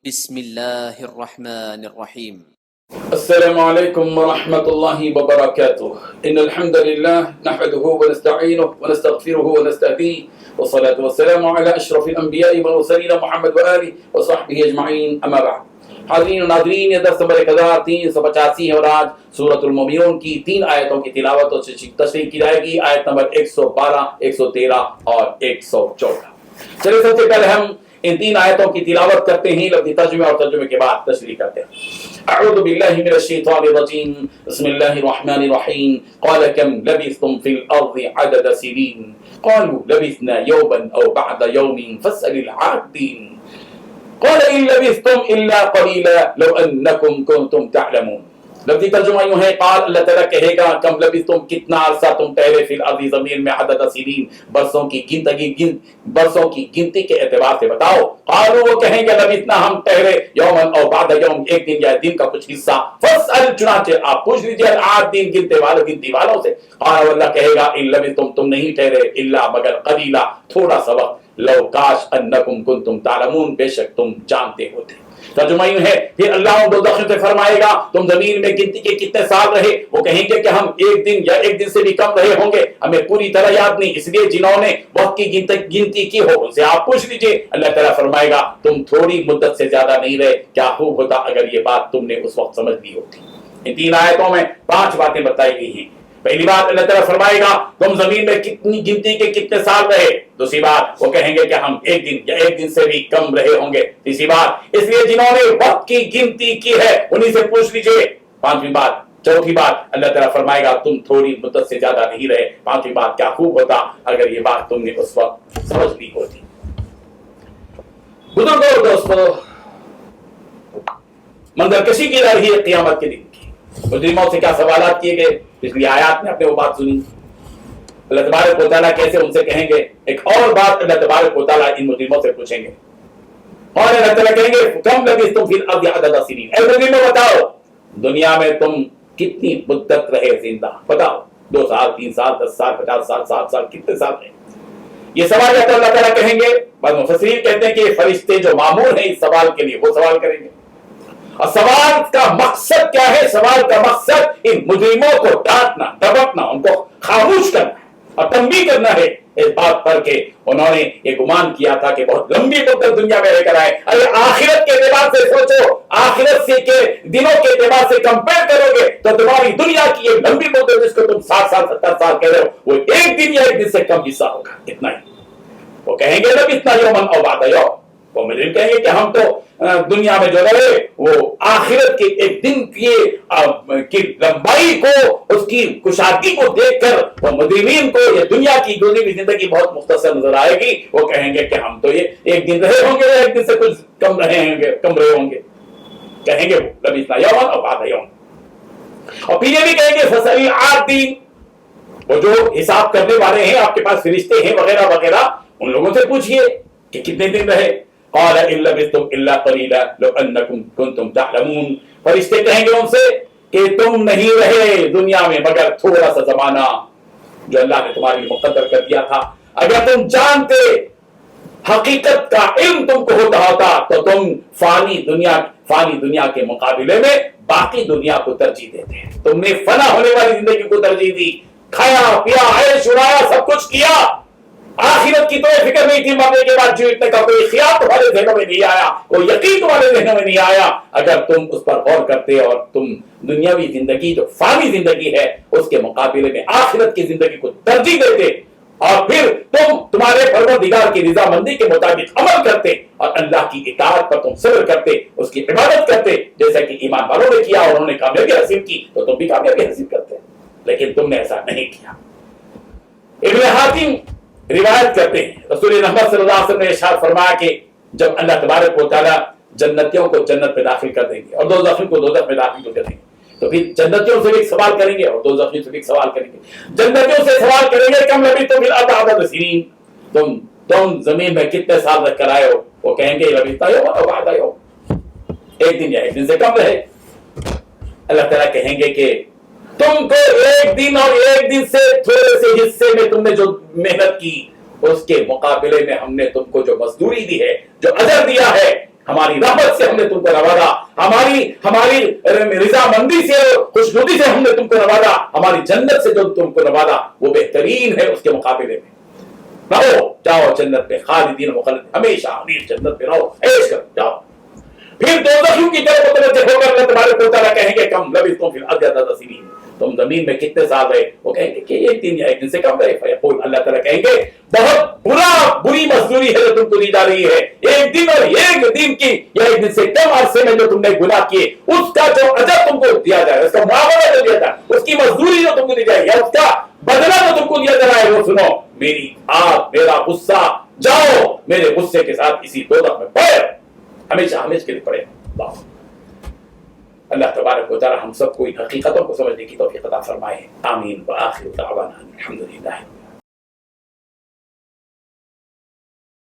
بسم الله الرحمن الرحيم. السلام عليكم ورحمة الله وبركاته. إن الحمد لله نحمده ونستعينه ونستغفره ونستهديه والصلاة والسلام على أشرف الأنبياء والمرسلين محمد وآله وصحبه أجمعين أما بعد. حاضرین و ناظرین، یہ درس نمبر 1385 ہے اور آج سورۃ المومنون کی 3 آیتوں کی تلاوت اور تشریح کی جائے گی، آیت نمبر 112، 113 اور 114۔ چلیے سب سے پہلے ہم ان 3 آیتوں کی تلاوت کرتے ہیں، لفظی ترجمے اور ترجمے کے بعد تشریح کرتے ہیں۔ اعوذ باللہ من الشیطان الرجیم، بسم اللہ الرحمن الرحیم۔ قال کم لبثتم فی الارض عدد سنین قالوا لبثنا یوما او بعد یوم فاسأل العادین قال ان لبثتم الا قلیلا لو انکم کنتم تعلمون۔ لفظی ترجمہ یوں ہے، قال اللہ تعالیٰ کہے گا، کم لبثتم کتنا عرصہ تم ٹھہرے، فی الارض زمین میں، عدد سنین برسوں کی گنتی کے اعتبار سے بتاؤ۔ قالوا وہ کہیں گے، لبثنا ہم ٹھہرے، یوما او بعد یوم ایک دن یا دن کا کچھ حصہ، فاسأل چنانچہ آپ پوچھ لیجیے العادین گنتی والوں سے۔ قال اللہ کہے گا، ان لبثتم تم نہیں ٹھہرے، الا مگر قلیلا تھوڑا سا وقت، لو کاش انکم کنتم تعلمون بے شک تم جانتے ہوتے۔ ترجمہ یوں ہے، پھر اللہ ان دوزخیوں سے فرمائے گا، تم زمین میں گنتی کے کتنے سال رہے؟ وہ کہیں گے کہ ہم ایک دن یا ایک دن سے بھی کم رہے ہوں گے، ہمیں پوری طرح یاد نہیں، اس لیے جنہوں نے وقت کی گنتی کی ہو ان سے آپ پوچھ لیجئے۔ اللہ تعالیٰ فرمائے گا، تم تھوڑی مدت سے زیادہ نہیں رہے، کیا خوب ہوتا اگر یہ بات تم نے اس وقت سمجھ لی ہوتی۔ ان 3 آیتوں میں 5 باتیں بتائی گئی ہیں۔ پہلی بات، اللہ تعالیٰ فرمائے گا تم زمین میں کتنی گنتی کے کتنے سال رہے۔ دوسری بات، وہ کہیں گے کہ ہم ایک دن یا ایک دن سے بھی کم رہے ہوں گے۔ تیسری بات، اس لیے جنہوں نے وقت کی گنتی کی ہے انہی سے پوچھ لیجئے۔ پانچویں بات، چوتھی بات، اللہ تعالیٰ فرمائے گا تم تھوڑی مدت سے زیادہ نہیں رہے۔ پانچویں بات، کیا خوب ہوتا اگر یہ بات تم نے اس وقت سمجھ لی ہوتی۔ بزرگوں اور دوستوں، منظر کشی کی جا رہی ہے قیامت کے دن کی۔ مجرموں سے کیا سوالات کیے گئے، پچھلی آیات میں آپ نے وہ بات سنی۔ اللہ تبارک و تعالیٰ کیسے ان سے کہیں گے، ایک اور بات اللہ تبارک و تعالیٰ ان مجرموں سے پوچھیں گے، اور اللہ تعالیٰ کہیں گے کم لبثتم فی الارض عدد سنین، اے مجرموں بتاؤ دنیا میں تم کتنی مدت رہے زندہ، بتاؤ 2 سال 3 سال 10 سال 50 سال 60 سال کتنے سال رہے؟ یہ سوال اللہ تعالیٰ کہیں گے۔ بعض مفسرین کہتے ہیں کہ یہ فرشتے جو معمور ہیں اس سوال کے لیے وہ سوال کریں گے، اور سوال کا مقصد کیا ہے؟ سوال کا مقصد ان مجرموں کو ڈانٹنا، دبکنا، ان کو خاموش کرنا ہے اور تنبیہ کرنا ہے اس بات پر کہ انہوں نے یہ گمان کیا تھا کہ بہت لمبی مدت دنیا میں رہ کر آئے۔ اگر آخرت کے اعتبار سے سوچو، آخرت سے کے دنوں کے اعتبار سے کمپیئر کرو گے تو تمہاری دنیا کی یہ لمبی مدت جس کو تم 60 سال 70 سال کہہ رہے ہو وہ ایک دن یا ایک دن سے کم حصہ ہوگا، اتنا ہی۔ وہ کہیں گے جب اتنا یومن او بعد یوم، وہ مجرم کہیں گے کہ ہم تو دنیا میں جو رہے وہ آخرت کے ایک دن کی لمبائی کو، اس کی کشادگی کو دیکھ کر وہ مجرمین کو یہ دنیا کی گزری ہوئی زندگی بہت مختصر نظر آئے گی۔ وہ کہیں گے کہ ہم تو یہ ایک دن رہے ہوں گے یا ایک دن سے کچھ کم رہے ہوں گے، کہیں گے وہ لبثنا یوما او بعد یوم۔ اور پھر یہ بھی کہیں گے فاسأل العادین، وہ جو حساب کرنے والے ہیں، آپ کے پاس فرشتے ہیں وغیرہ وغیرہ، ان لوگوں سے پوچھئے کہ کتنے دن رہے۔ قال ان لبثتم الا قليلا لو انکم کنتم تعلمون، فرشتے کہیں گے ان سے کہ تم نہیں رہے دنیا میں مگر تھوڑا سا زمانہ جو اللہ نے تمہارے لیے مقدر کر دیا تھا۔ اگر تم جانتے، حقیقت کا علم تم کو ہوتا تو تم فانی دنیا کے مقابلے میں باقی دنیا کو ترجیح دیتے۔ تم نے فنا ہونے والی زندگی کو ترجیح دی، کھایا پیا عیش اڑایا سب کچھ کیا، آخرت کی تو فکر نہیں تھی، مرنے کے بعد جیتنے کا کوئی خیال تمہارے ذہنوں میں نہیں آیا، کوئی یقین تمہارے ذہنوں میں نہیں آیا۔ اگر تم اس پر غور کرتے اور تم دنیاوی زندگی جو فانی زندگی ہے اس کے مقابلے میں آخرت کی زندگی کو ترجیح دیتے، اور پھر تمہارے پروردگار کی رضامندی کے مطابق عمل کرتے اور اللہ کی اطاعت پر تم صبر کرتے، اس کی عبادت کرتے جیسا کہ ایمان والوں نے کیا اور انہوں نے کامیابی حاصل کی، تو تم بھی کامیابی حاصل کرتے، لیکن تم نے ایسا نہیں کیا۔ ابن حاتم روایت کرتے ہیں رسول محمد صلی اللہ علیہ وسلم نے ارشاد فرمایا کہ جب اللہ تبارک و تعالیٰ جنتیوں کو جنت میں داخل کر دیں گے اور دوزخیوں کو دوزخ میں داخل کر دیں گے تو پھر جنتیوں سے بھی ایک سوال کریں گے اور دوزخیوں سے بھی ایک سوال کریں گے۔ جنتیوں سے سوال کریں گے کم لبثتم فی الارض عدد سنین، تم زمین میں کتنے سال رہ کر آئے ہو؟ وہ کہیں گے لبثنا یوما او بعد یوم، ایک دن یا ایک دن سے کم رہے۔ اللہ تعالیٰ کہیں گے کہ تم کو ایک دن اور ایک دن سے تھوڑے سے حصے میں تم نے جو محنت کی اس کے مقابلے میں ہم نے تم کو جو مزدوری دی ہے، جو اجر دیا ہے، ہماری رحمت سے ہم نے تم کو نوازا، ہماری رضامندی سے خوشنودی سے ہم نے تم کو نوازا، ہماری جنت سے جو تم کو نوازا وہ بہترین ہے اس کے مقابلے میں۔ رہو، جاؤ جنت میں خالدین مخلدین، ہمیشہ ہمیشہ جنت میں رہو، عیش کرو، جاؤ۔ پھر دوزخیوں کی طرف متوجہ ہو کر اللہ تبارک و تعالیٰ کہیں گے کم لبثتم فی الارض عدد سنین، تم زمین میں کتنے سال رہے؟ وہ کہیں گے کہ ایک دن یا ایک دن سے کم رہے۔ فیقول، اللہ تعالیٰ کہیں گے بہت بری مزدوری ہے جو تم کو دی جا رہی ہے، ایک دن اور ایک دن کی یا ایک دن سے کم عرصے میں جو تم نے گناہ کیے اس کا جو اجر تم کو دیا جائے، اس کا معاوضہ جو دیا جائے، اس کی مزدوری جو تم کو دی جائے یا اس کا بدلہ جو تم کو دیا جا رہا ہے وہ سنو، میری آگ، میرا غصہ، جاؤ میرے غصے کے ساتھ اسی دوزخ میں پڑے، ہمیشہ ہمیشہ کے لیے پڑے۔ اللہ تبارک و تعالی ہم سب کو ان حقیقتوں کو سمجھنے کی توفیق عطا فرمائے، آمین۔ وآخر دعوانا الحمدللہ۔